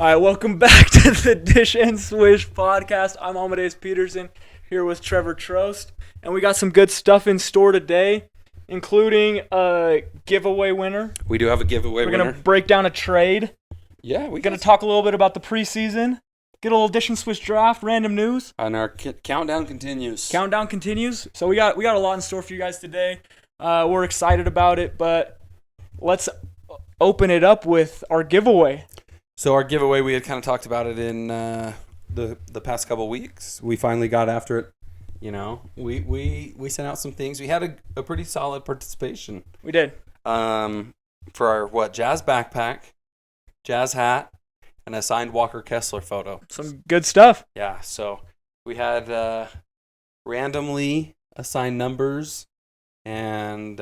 All right, welcome back to the Dish and Swish podcast. I'm Amadeus Peterson here with Trevor Trost, and we got some good stuff in store today, including a giveaway winner. We do have a giveaway winner. We're going to break down a trade. Yeah, We're going to talk a little bit about the preseason, get a little Dish and Swish draft, random news. And our countdown continues. Countdown continues. So we got a lot in store for you guys today. We're excited about it, but let's open it up with our giveaway. So our giveaway, we had kind of talked about it in the past couple of weeks. We finally got after it. You know, we sent out some things. We had a pretty solid participation. We did. For our Jazz backpack, Jazz hat, and a signed Walker Kessler photo. Some good stuff. Yeah. So we had randomly assigned numbers and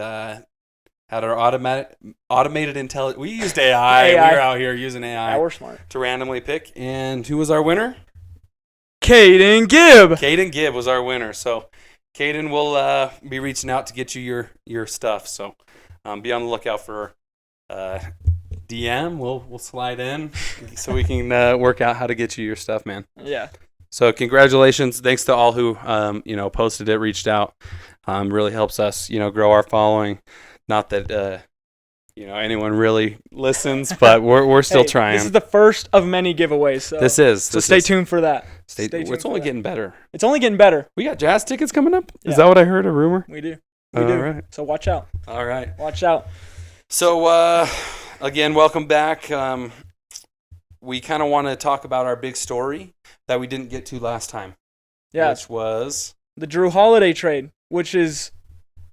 had our automated intelligence. We used AI. We were out here using AI. Yeah, we're smart. To randomly pick. And who was our winner? Caden Gibb. Caden Gibb was our winner. So Caden will be reaching out to get you your stuff. So be on the lookout for DM. We'll slide in so we can work out how to get you your stuff, man. Yeah. So congratulations. Thanks to all who posted it, reached out. Really helps us, grow our following. Not that anyone really listens, but we're still trying. This is the first of many giveaways. So So stay tuned for that. Stay tuned. It's only getting better. It's only getting better. We got Jazz tickets coming up. Yeah. Is that what I heard? A rumor? We do. All right. So watch out. All right. Watch out. So again, welcome back. We kind of want to talk about our big story that we didn't get to last time. Yeah. Which was the Jrue Holiday trade, which is.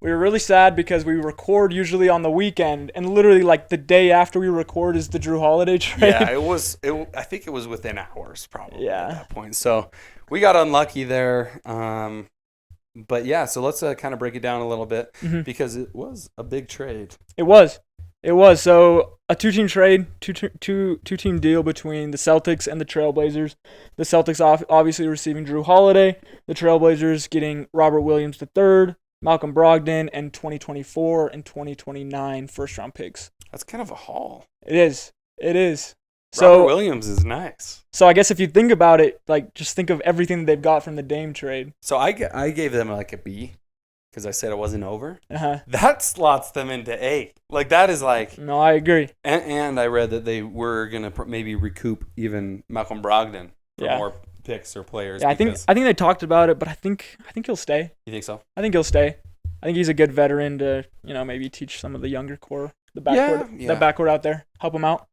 We were really sad because we record usually on the weekend, and literally like the day after we record is the Jrue Holiday trade. Yeah, I think it was within hours probably at that point. So we got unlucky there. But yeah, so let's kind of break it down a little bit because it was a big trade. It was. So a two-team trade, two-team deal between the Celtics and the Trailblazers. The Celtics obviously receiving Jrue Holiday. The Trailblazers getting Robert Williams III. Malcolm Brogdon, and 2024 and 2029 first-round picks. That's kind of a haul. It is. Robert Williams is nice. So I guess if you think about it, like just think of everything that they've got from the Dame trade. So I gave them like a B because I said it wasn't over. Uh-huh. That slots them into A. Like that is like. No, I agree. And I read that they were gonna maybe recoup even Malcolm Brogdon for more picks or players. Yeah, I think they talked about it, but I think he'll stay. You think so? I think he'll stay. I think he's a good veteran to maybe teach some of the younger core, the backcourt out there, help them out.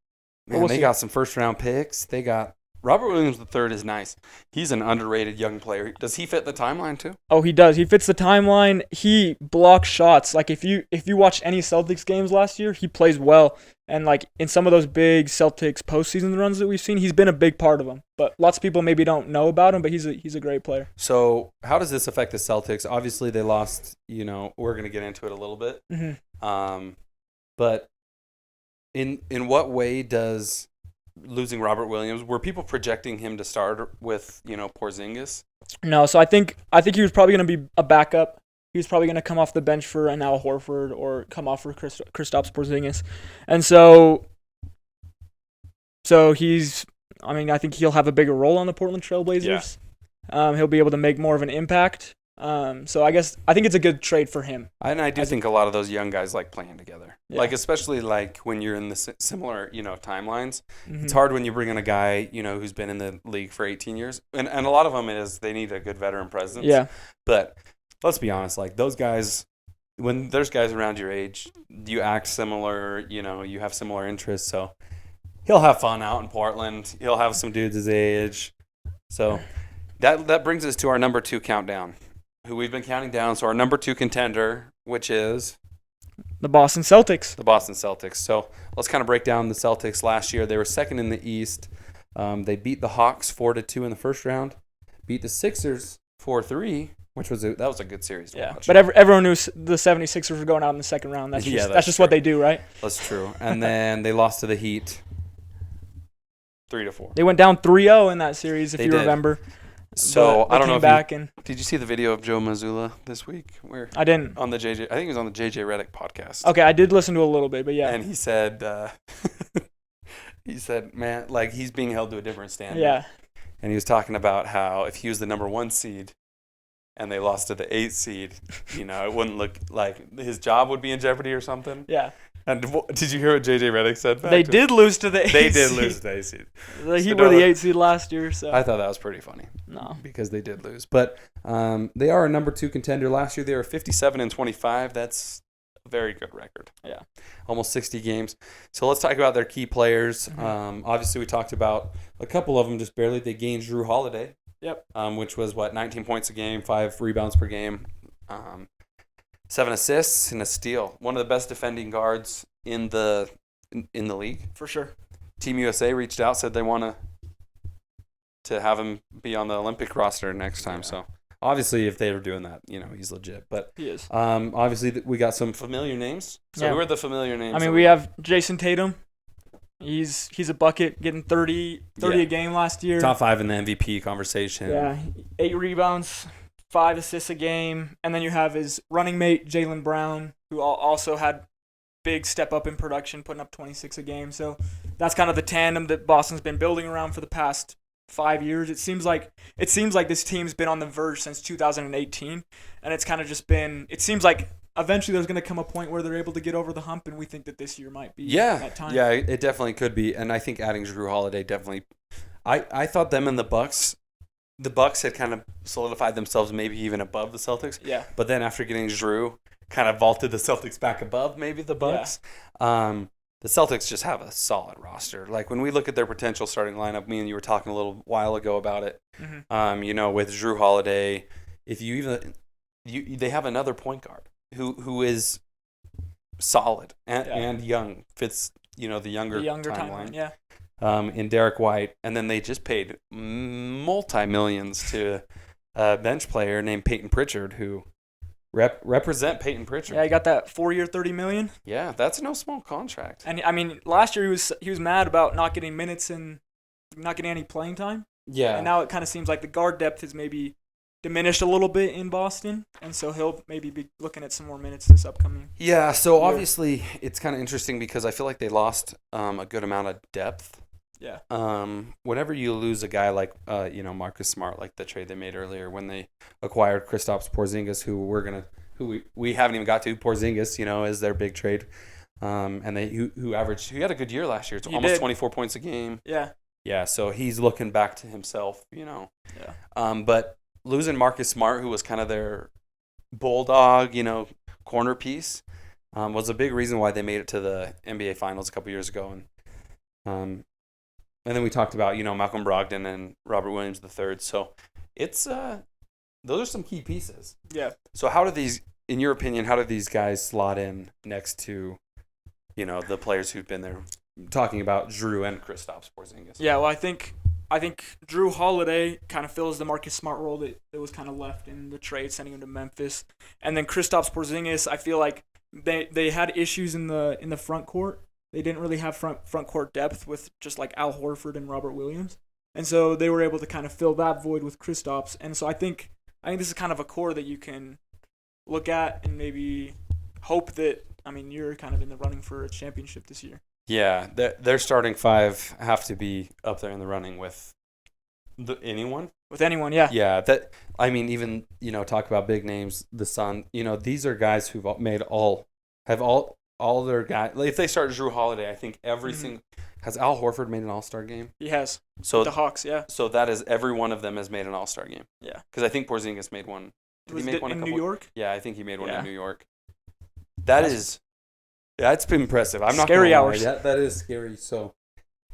Man, they got some first round picks. They got Robert Williams III is nice. He's an underrated young player. Does he fit the timeline too? Oh, he does. He fits the timeline. He blocks shots. Like if you watched any Celtics games last year, he plays well. And like in some of those big Celtics postseason runs that we've seen, he's been a big part of them. But lots of people maybe don't know about him, but he's a great player. So how does this affect the Celtics? Obviously they lost, we're going to get into it a little bit. Mm-hmm. But in what way does losing Robert Williams, were people projecting him to start with, Porzingis? No, so I think he was probably going to be a backup. He was probably going to come off the bench for an Al Horford or come off for Kristaps Porzingis. And so I think he'll have a bigger role on the Portland Trailblazers. Yeah. He'll be able to make more of an impact. So I think it's a good trade for him. And I do think a lot of those young guys like playing together. Yeah. Like especially like when you're in the similar, timelines. Mm-hmm. It's hard when you bring in a guy, who's been in the league for 18 years. And a lot of them is they need a good veteran presence. Yeah. But let's be honest, like those guys, when there's guys around your age, you act similar, you have similar interests. So he'll have fun out in Portland. He'll have some dudes his age. So that brings us to our number 2 countdown, who we've been counting down. So our number 2 contender, which is the Boston Celtics. So let's kind of break down the Celtics last year. They were second in the East. They beat the Hawks 4-2 in the first round, beat the Sixers 4-3. That was a good series to watch. But everyone knew the 76ers were going out in the second round. That's just what they do, right? That's true. And then they lost to the Heat 3-4. They went down 3-0 in that series, if you remember. So I don't know if did you see the video of Joe Mazzulla this week? I didn't. I think it was on the JJ Redick podcast. Okay, I did listen to a little bit, but yeah. And he said He said, man, like he's being held to a different standard. Yeah. And he was talking about how if he was the number 1 seed and they lost to the 8th seed, it wouldn't look like his job would be in jeopardy or something. Yeah. And did you hear what JJ Redick said back? They did lose to the 8th They did seed. lose to the 8th seed. He were the 8th seed last year, so. I thought that was pretty funny. No. Because they did lose. But they are a number 2 contender. Last year they were 57-25. That's a very good record. Yeah. Almost 60 games. So let's talk about their key players. Mm-hmm. Obviously, we talked about a couple of them just barely. They gained Jrue Holiday. Yep. Which was, 19 points a game, 5 rebounds per game, 7 assists, and a steal. One of the best defending guards in the league. For sure. Team USA reached out, said they want to have him be on the Olympic roster next time. Yeah. So obviously, if they were doing that, he's legit. But he is. Obviously, we got some familiar names. So who are the familiar names? I mean, we have Jason Tatum. He's a bucket, getting 30 a game last year. Top 5 in the MVP conversation. Yeah, 8 rebounds, 5 assists a game. And then you have his running mate, Jaylen Brown, who also had big step up in production, putting up 26 a game. So that's kind of the tandem that Boston's been building around for the past 5 years. It seems like this team's been on the verge since 2018, and it's kind of just been. It seems like eventually there's going to come a point where they're able to get over the hump, and we think that this year might be that time. Yeah, it definitely could be, and I think adding Jrue Holiday definitely. I thought them and the Bucks had kind of solidified themselves maybe even above the Celtics. Yeah. But then after getting Jrue, kind of vaulted the Celtics back above maybe the Bucks. Yeah. The Celtics just have a solid roster. Like when we look at their potential starting lineup, me and you were talking a little while ago about it. Mm-hmm. With Jrue Holiday, if they have another point guard who is solid and young, fits the younger timeline. Yeah. In Derek White, and then they just paid multi-millions to a bench player named Peyton Pritchard who represent Peyton Pritchard. Yeah, he got that 4-year, $30 million. Yeah, that's no small contract. And I mean, last year he was mad about not getting minutes and not getting any playing time. Yeah. And now it kind of seems like the guard depth has maybe diminished a little bit in Boston, and so he'll maybe be looking at some more minutes this upcoming. Yeah. So obviously it's kind of interesting because I feel like they lost a good amount of depth. Yeah. Whenever you lose a guy like Marcus Smart, like the trade they made earlier when they acquired Kristaps Porzingis, who we haven't even got to. Porzingis, is their big trade. And who had a good year last year. It's almost 24 points a game. Yeah. Yeah. So he's looking back to himself. Yeah. But losing Marcus Smart, who was kind of their bulldog, corner piece, was a big reason why they made it to the NBA Finals a couple years ago. And then we talked about, Malcolm Brogdon and Robert Williams III. So it's those are some key pieces. Yeah. So in your opinion, how do these guys slot in next to, the players who've been there? Talking about Jrue and Kristaps Porzingis. Yeah, well, I think Jrue Holiday kind of fills the Marcus Smart role that was kind of left in the trade, sending him to Memphis. And then Kristaps Porzingis, I feel like they had issues in the front court. They didn't really have front court depth with just like Al Horford and Robert Williams. And so they were able to kind of fill that void with Kristaps. And so I think this is kind of a core that you can look at and maybe hope that, you're kind of in the running for a championship this year. Yeah, their starting 5 have to be up there in the running with anyone. With anyone, yeah. Yeah, even talk about big names. The Sun, these are guys who've made all their guys. Like if they start Jrue Holiday, I think everything. Has Al Horford made an All-Star game? He has. So the Hawks, yeah. So that is every one of them has made an All-Star game. Yeah. Because I think Porzingis made one. Did he make one in New York? Yeah, I think he made one in New York. That's been impressive. I'm not scary hours. That is scary. So,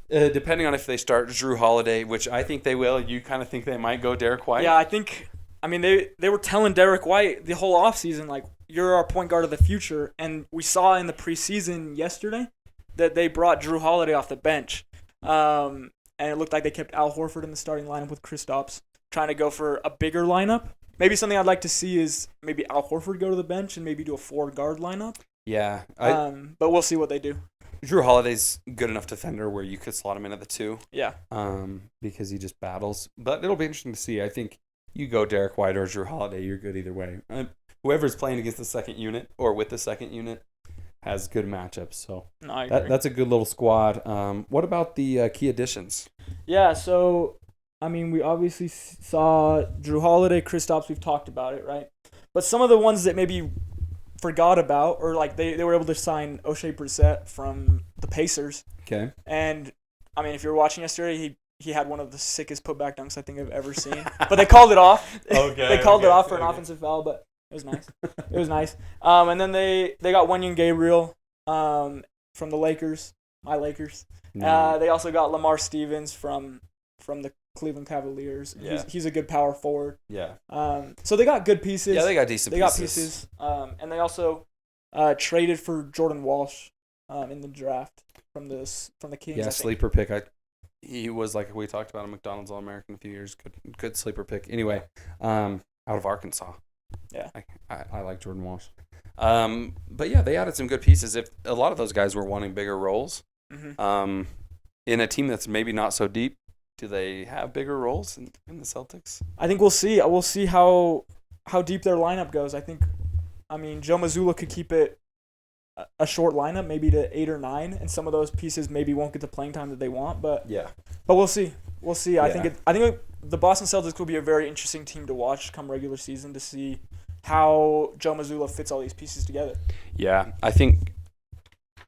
depending on if they start Jrue Holiday, which I think they will, you kind of think they might go Derek White. Yeah, I think. They were telling Derek White the whole offseason, like, you're our point guard of the future, and we saw in the preseason yesterday that they brought Jrue Holiday off the bench, and it looked like they kept Al Horford in the starting lineup with Kristaps, trying to go for a bigger lineup. Maybe something I'd like to see is maybe Al Horford go to the bench and maybe do a 4-guard lineup. Yeah. But we'll see what they do. Jrue Holiday's good enough defender where you could slot him in at the 2. Yeah. Because he just battles. But it'll be interesting to see. I think you go Derek White or Jrue Holiday, you're good either way. Whoever's playing against the second unit or with the second unit has good matchups. So No, I agree. that's a good little squad. What about the key additions? Yeah, so, I mean, we obviously saw Jrue Holiday, Kristaps, we've talked about it, right? But some of the ones that maybe forgot about, or like they were able to sign O'Shea Brissett from the Pacers. Okay. And, I mean, if you were watching yesterday, he had one of the sickest putback dunks I think I've ever seen. But they called it off. They called it off for an offensive foul, but it was nice. It was nice. And then they got Wenyen Gabriel from the Lakers, my Lakers. They also got Lamar Stevens from the Cleveland Cavaliers. Yeah. He's a good power forward. Yeah. So they got good pieces. Yeah, they got decent They pieces. got pieces. And they also traded for Jordan Walsh in the draft from the Kings. Yeah, sleeper pick. He was, like we talked about, a McDonald's All-American a few years. Good sleeper pick. Anyway, out of Arkansas. Yeah. I like Jordan Walsh. But yeah, they added some good pieces. If a lot of those guys were wanting bigger roles, in a team that's maybe not so deep, do they have bigger roles in the Celtics? I think we'll see. We'll see how deep their lineup goes. I mean, Joe Mazzulla could keep it a short lineup, maybe to 8 or 9, and some of those pieces maybe won't get the playing time that they want. But we'll see. We'll see. Yeah. I think the Boston Celtics will be a very interesting team to watch come regular season to see how Joe Mazzulla fits all these pieces together. Yeah, I think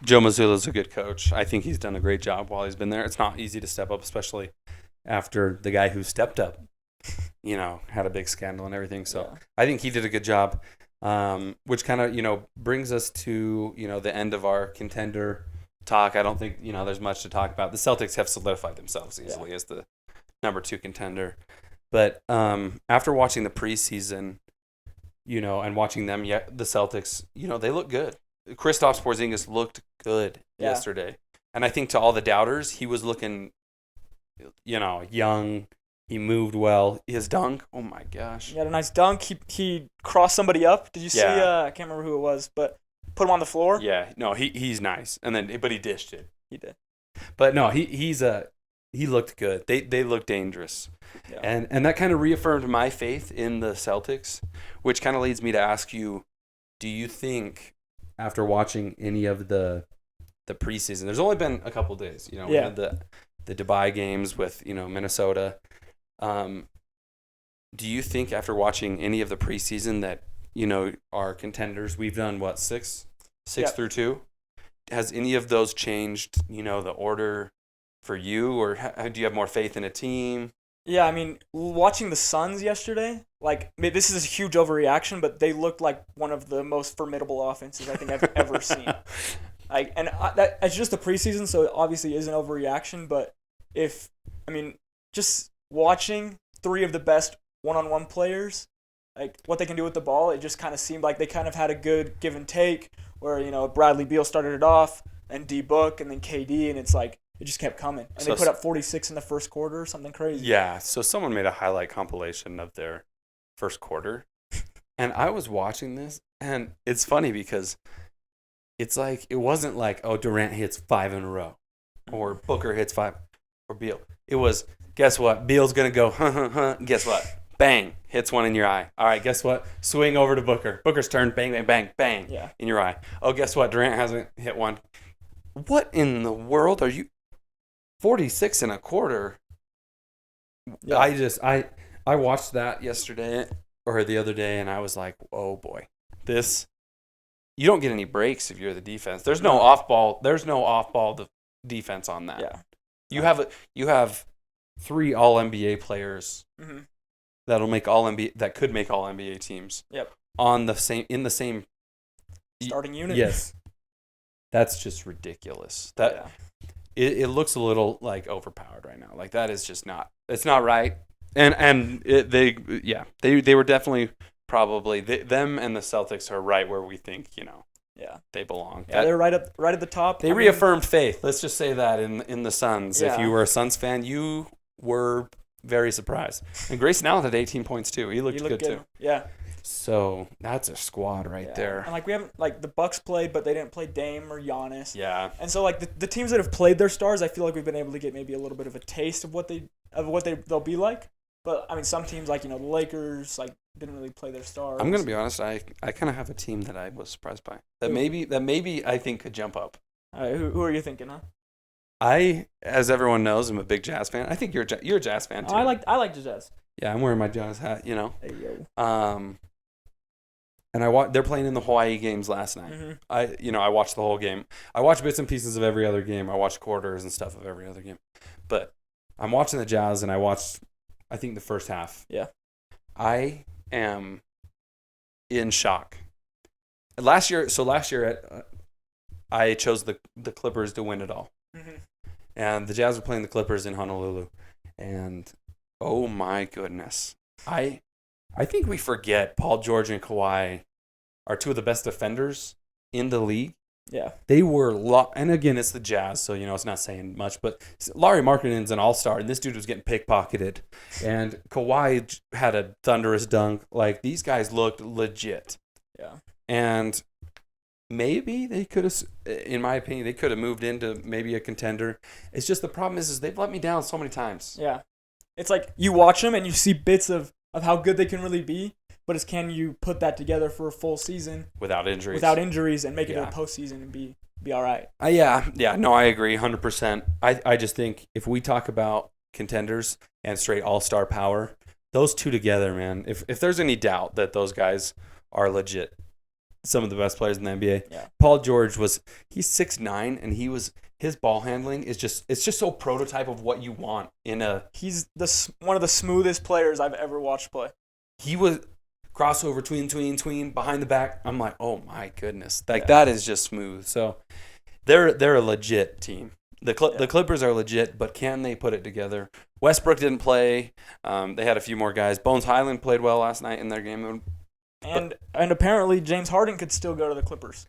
Joe Mazzulla's a good coach. I think he's done a great job while he's been there. It's not easy to step up, especially after the guy who stepped up, had a big scandal and everything. So I think he did a good job, which kind of, brings us to, the end of our contender talk. I don't think, there's much to talk about. The Celtics have solidified themselves easily as the number 2 contender. But after watching the preseason, and watching them, the Celtics, they look good. Kristaps Porzingis looked good yesterday. And I think to all the doubters, he was looking, young. He moved well. His dunk, oh my gosh. He had a nice dunk. He crossed somebody up. Did you see? I can't remember who it was, but put him on the floor. Yeah, no, he's nice. But he dished it. He did. But no, he looked good. They looked dangerous. Yeah. And that kind of reaffirmed my faith in the Celtics, which kind of leads me to ask you, do you think after watching any of the preseason, there's only been a couple days, we had the Dubai games with, Minnesota. Do you think after watching any of the preseason that, our contenders, we've done what, 6 through 2? Has any of those changed, the order for you, or do you have more faith in a team? Yeah, I mean, watching the Suns yesterday, this is a huge overreaction, but they looked like one of the most formidable offenses I think I've ever seen. It's just the preseason, so it obviously is an overreaction, but just watching 3 of the best one-on-one players, what they can do with the ball, it just kind of seemed like they kind of had a good give and take where, Bradley Beal started it off, and D-Book, and then KD, and it's like, it just kept coming. And they put up 46 in the first quarter or something crazy. Yeah, so someone made a highlight compilation of their first quarter. And I was watching this, and it's funny because it's like, it wasn't like, oh, Durant hits 5 in a row, or Booker hits 5, or Beal. It was, guess what? Beal's going to go, guess what? Bang, hits one in your eye. All right, guess what? Swing over to Booker. Booker's turn, bang, bang, bang, bang, in your eye. Oh, guess what? Durant hasn't hit one. What in the world are you? 46 and a quarter. Yeah. I watched that yesterday or the other day, and I was like, oh boy, you don't get any breaks if you're the defense. There's no off ball defense on that. Yeah. You have 3 all NBA players that could make all NBA teams. Yep. In the same starting unit. Yes. That's just ridiculous. It looks a little overpowered right now. That is just not. It's not right. And they were definitely probably them and the Celtics are right where we think they belong. Yeah, they're right at the top. They reaffirmed faith. Let's just say that in the Suns. Yeah. If you were a Suns fan, you were very surprised. And Grayson Allen had 18 points too. He looked good too. Yeah. So that's a squad right there. And we haven't the Bucks played, but they didn't play Dame or Giannis. Yeah. And so the teams that have played their stars, I feel like we've been able to get maybe a little bit of a taste of what they'll be like. But I mean, some teams the Lakers, didn't really play their stars. I'm gonna be honest. I kind of have a team that I was surprised by. That Who? maybe I think could jump up. All right, who are you thinking, huh? As everyone knows, I'm a big Jazz fan. I think you're a Jazz fan too. I like the Jazz. Yeah, I'm wearing my Jazz hat. Hey, yo. And they're playing in the Hawaii games last night. Mm-hmm. I watched the whole game. I watched bits and pieces of every other game. I watched quarters and stuff of every other game. But I'm watching the Jazz, and I watched, I think, the first half. Yeah. I am in shock. Last year, I chose the Clippers to win it all. Mm-hmm. And the Jazz were playing the Clippers in Honolulu. And, oh my goodness. I think we forget Paul George and Kawhi are two of the best defenders in the league. Yeah. They were, and again, it's the Jazz, so, it's not saying much, but Lauri Markkanen's an all-star, and this dude was getting pickpocketed. And Kawhi had a thunderous dunk. Like, these guys looked legit. Yeah. And maybe they could have, in my opinion, they could have moved into maybe a contender. It's just the problem is they've let me down so many times. Yeah. It's like you watch them and you see bits of how good they can really be, but it's can you put that together for a full season without injuries and make it to the postseason and be all right. No, I agree 100%. I just think if we talk about contenders and straight all-star power, those two together, man, if there's any doubt that those guys are legit some of the best players in the NBA. Yeah. Paul George he's 6'9", and his ball handling is just so prototype of what you want in a. He's one of the smoothest players I've ever watched play. He was crossover tween behind the back. I'm like, oh my goodness, that is just smooth. So they're a legit team. The Clippers are legit, but can they put it together? Westbrook didn't play. They had a few more guys. Bones Highland played well last night in their game. And apparently James Harden could still go to the Clippers.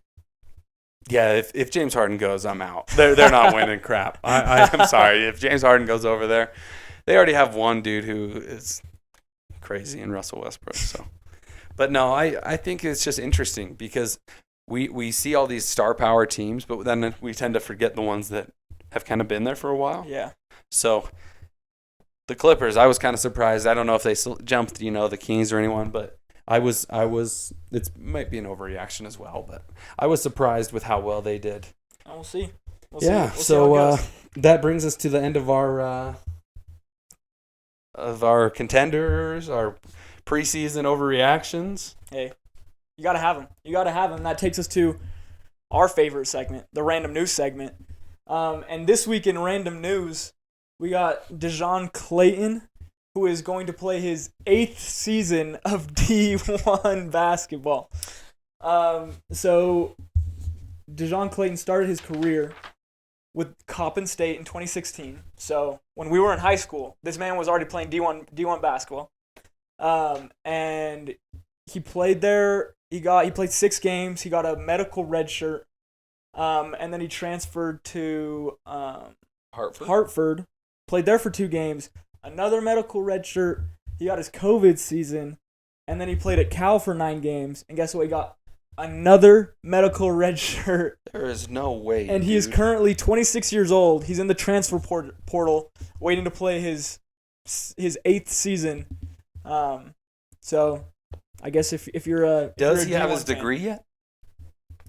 Yeah, if James Harden goes, I'm out. They're not winning crap. I'm sorry. If James Harden goes over there, they already have one dude who is crazy in Russell Westbrook. So, but no, I think it's just interesting because we see all these star power teams, but then we tend to forget the ones that have kind of been there for a while. Yeah. So the Clippers, I was kind of surprised. I don't know if they jumped, the Kings or anyone, but I was. It might be an overreaction as well, but I was surprised with how well they did. We'll see. We'll so that brings us to the end of our contenders, our preseason overreactions. Hey, you gotta have them. That takes us to our favorite segment, the random news segment. And this week in random news, we got DeJohn Clayton, who is going to play his 8th season of D1 basketball. So DeJohn Clayton started his career with Coppin State in 2016. So when we were in high school, this man was already playing D1 basketball. And he played there. He played 6 games. He got a medical red shirt. And then he transferred to Hartford. Played there for 2 games. Another medical red shirt. He got his COVID season. And then he played at Cal for 9 games. And guess what? He got another medical red shirt. There is no way. And he is currently 26 years old. He's in the transfer portal waiting to play his 8th season. So I guess if you're a Does he have his degree yet?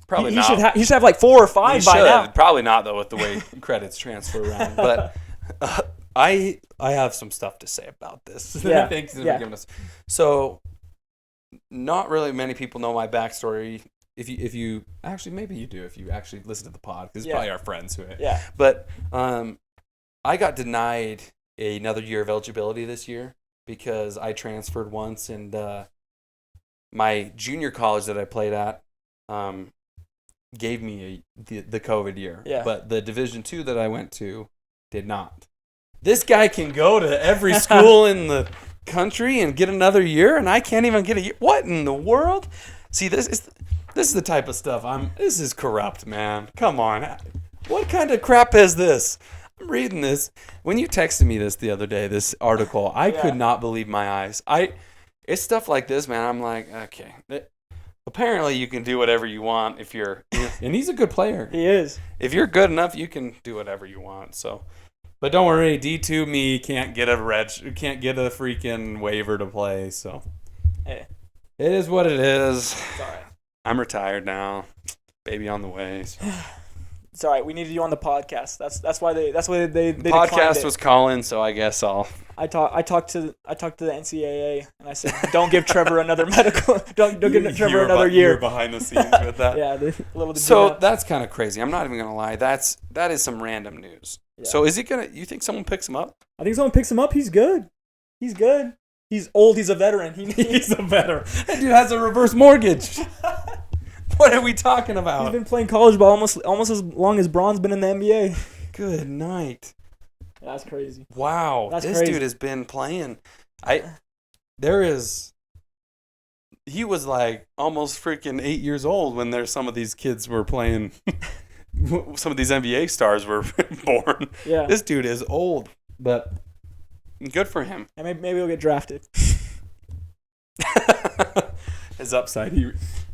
Probably he not. He should have like 4 or 5 by now. Probably not, though, with the way credits transfer around. But I have some stuff to say about this. Yeah. Thanks for giving us. So, not really many people know my backstory. If you actually, maybe you do if you actually listen to the pod, because it's probably our friends who. Yeah. But I got denied another year of eligibility this year because I transferred once, and my junior college that I played at gave me the COVID year. Yeah. But the Division II that I went to did not. This guy can go to every school in the country and get another year, and I can't even get a year. What in the world? See, this is the type of stuff this is corrupt, man. Come on. What kind of crap is this? I'm reading this. When you texted me this the other day, this article, I could not believe my eyes. It's stuff like this, man. I'm like, okay. Apparently, you can do whatever you want if you're, and he's a good player. He is. If you're good enough, you can do whatever you want. So, but don't worry, D2 me can't get a freaking waiver to play. So, Hey, It is what it is. it's all right. I'm retired now. Baby on the way. So. It's all right. We needed you on the podcast. That's why they declined Podcast it. was calling, so I guess I'll. I talked to the NCAA and I said, don't give Trevor another medical. Don't give Trevor another You were year. behind the scenes with that. Yeah, little. So that's kind of crazy. I'm not even gonna lie. That is some random news. Yeah. So is he gonna? You think someone picks him up? I think someone picks him up. He's good. He's good. He's old. He's a veteran. He's a veteran. That dude has a reverse mortgage. What are we talking about? He's been playing college ball almost as long as Braun's been in the NBA. Good night. That's crazy. Wow, That's this crazy. dude has been playing. He was like almost freaking 8 years old when some of these kids were playing. Some of these NBA stars were born. Yeah. This dude is old, but good for him. And maybe he'll get drafted. His upside,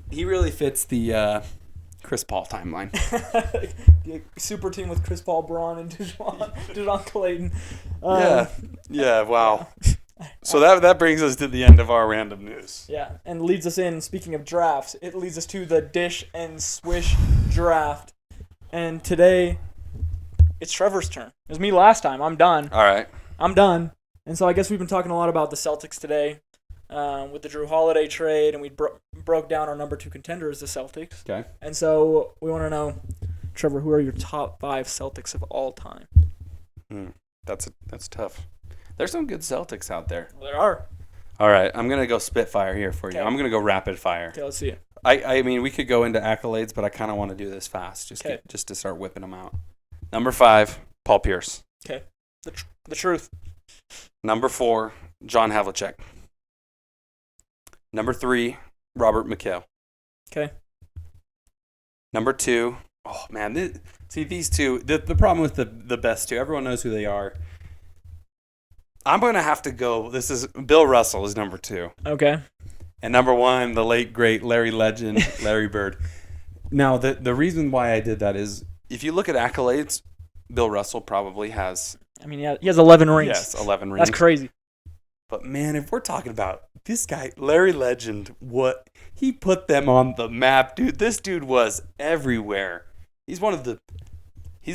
he really fits the Chris Paul timeline. Super team with Chris Paul, Braun, and DeJohn Clayton. Yeah. Wow. So that brings us to the end of our random news. Yeah, and leads us in. Speaking of drafts, it leads us to the Dish and Swish draft. And today, it's Trevor's turn. It was me last time. I'm done. All right. I'm done. And so I guess we've been talking a lot about the Celtics today with the Jrue Holiday trade, and we broke down our number 2 contender as the Celtics. Okay. And so we want to know, Trevor, who are your top 5 Celtics of all time? That's tough. There's some good Celtics out there. Well, there are. All right, I'm gonna go spitfire here for you. Okay. I'm gonna go rapid fire. Okay, let's see it. I mean, we could go into accolades, but I kind of want to do this fast, just to start whipping them out. Number 5, Paul Pierce. Okay. The truth. Number 4, John Havlicek. Number 3, Robert McHale. Okay. Number 2, oh man, these two. The problem with the best two, everyone knows who they are. I'm gonna have to go. This is Bill Russell is number 2. Okay. And number 1, the late great Larry Legend, Larry Bird. Now the reason why I did that is if you look at accolades, Bill Russell probably has. I mean, yeah, he has 11 rings. Yes, 11 rings. That's crazy. But man, if we're talking about this guy, Larry Legend, what he put them on the map, dude. This dude was everywhere. He's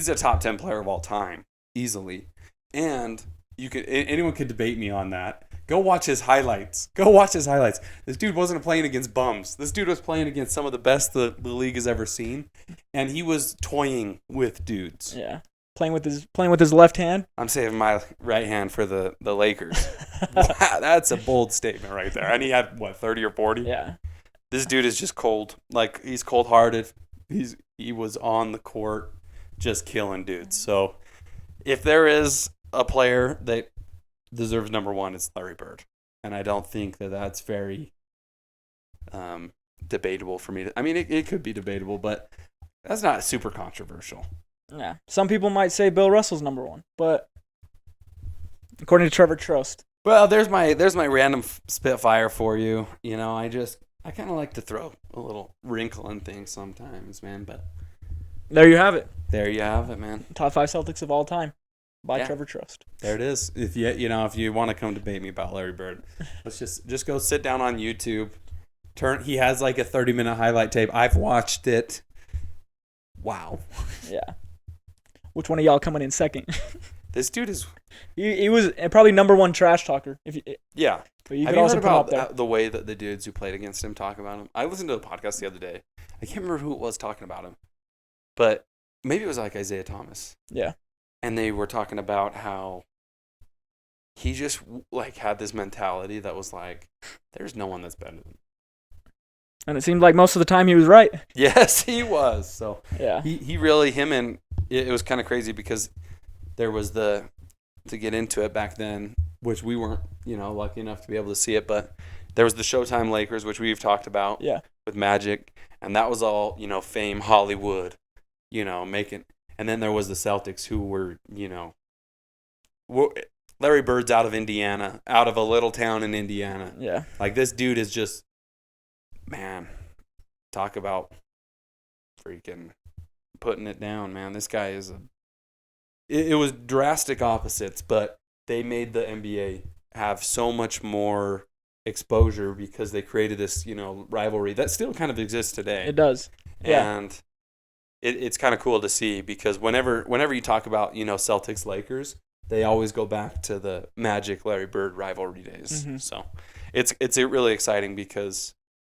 a top 10 player of all time, easily. And anyone could debate me on that. Go watch his highlights. This dude wasn't playing against bums. This dude was playing against some of the best the league has ever seen, and he was toying with dudes. Yeah. Playing with his left hand. I'm saving my right hand for the Lakers. Wow, that's a bold statement right there. And he had 30 or 40? Yeah. This dude is just cold. Like, he's cold-hearted. He was on the court just killing dudes. So, if there is a player that deserves number 1, it's Larry Bird. And I don't think that's very debatable for me. I mean, it could be debatable, but that's not super controversial. Yeah. Some people might say Bill Russell's number 1, but according to Trevor Trost. Well, there's my random spitfire for you. You know, I kind of like to throw a little wrinkle in things sometimes, man. But There you have it. there you have it, man. Top 5 Celtics of all time by Yeah. Trevor Trost. There it is. If you want to come debate me about Larry Bird, let's just go sit down on YouTube. He has like a 30-minute highlight tape. I've watched it. Wow. Yeah. Which one of y'all coming in second? This dude is. He was probably number 1 trash talker. Yeah. But you Have could you also heard put him up about there. the way that the dudes who played against him talk about him? I listened to a podcast the other day. I can't remember who it was talking about him, but maybe it was like Isaiah Thomas. Yeah. And they were talking about how he just like had this mentality that was like, there's no one that's better than him. And it seemed like most of the time he was right. Yes, he was. So Yeah. he really, it was kind of crazy because there was to get into it back then, which we weren't, lucky enough to be able to see it, but there was the Showtime Lakers, which we've talked about with Magic, and that was all, fame, Hollywood, making, and then there was the Celtics who were, Larry Bird's out of Indiana, out of a little town in Indiana. Yeah. Like, this dude is just, man, talk about freaking putting it down, man. This guy is it was drastic opposites, but they made the NBA have so much more exposure because they created this, rivalry that still kind of exists today. It does. Yeah. And it's kind of cool to see because whenever you talk about, Celtics Lakers, they always go back to the Magic Larry Bird rivalry days. Mm-hmm. So it's really exciting because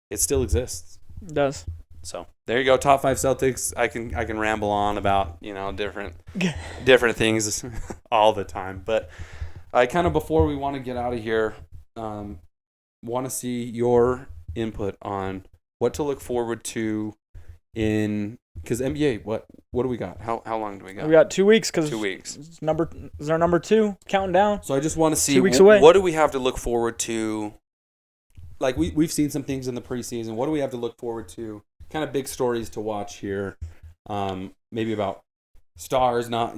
it still exists. It does. So there you go, top 5 Celtics. I can ramble on about different things all the time, but I kind of, before we want to get out of here, want to see your input on what to look forward to because NBA. What do we got? How long do we got? We got 2 weeks because 2 weeks. Is our number 2 counting down? So I just want to see 2 weeks away. What do we have to look forward to? Like we've seen some things in the preseason. What do we have to look forward to? Kind of big stories to watch here. Maybe about stars. Not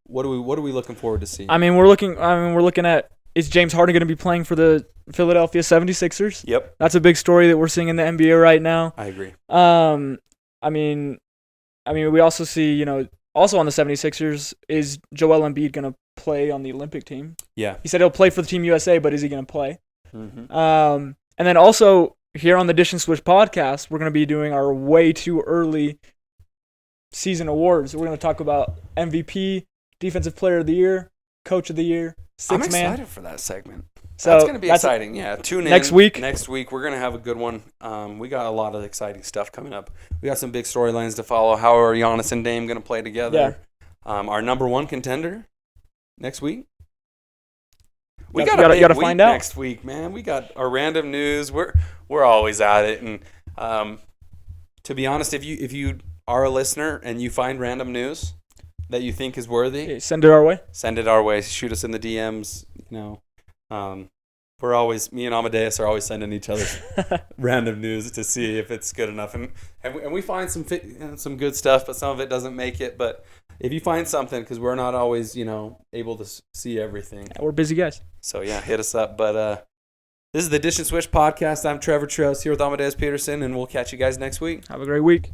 what are we looking forward to see? We're looking at, is James Harden going to be playing for the Philadelphia 76ers? Yep. That's a big story that we're seeing in the NBA right now. I agree. We also see, also on the 76ers, is Joel Embiid going to play on the Olympic team? Yeah. He said he'll play for the Team USA, but is he going to play? Mm-hmm. And then also here on the Dish and Switch podcast, we're going to be doing our way too early season awards. We're going to talk about MVP, Defensive Player of the Year, Coach of the Year, Sixth Man. I'm excited for that segment. So that's going to be exciting. Yeah, tune in next week. Next week we're going to have a good one. We got a lot of exciting stuff coming up. We got some big storylines to follow. How are Giannis and Dame going to play together? Yeah. Our number 1 contender next week. We got a big week find out next week, man. We got our random news. We're always at it, and to be honest, if you are a listener and you find random news that you think is worthy, send it our way. Send it our way. Shoot us in the DMs. We're always, me and Amadeus are always sending each other random news to see if it's good enough, and we find some good stuff, but some of it doesn't make it. But if you find something, because we're not always able to see everything, we're busy guys. So yeah, hit us up. But this is the Dish and Switch podcast. I'm Trevor Trails here with Amadeus Peterson, and we'll catch you guys next week. Have a great week.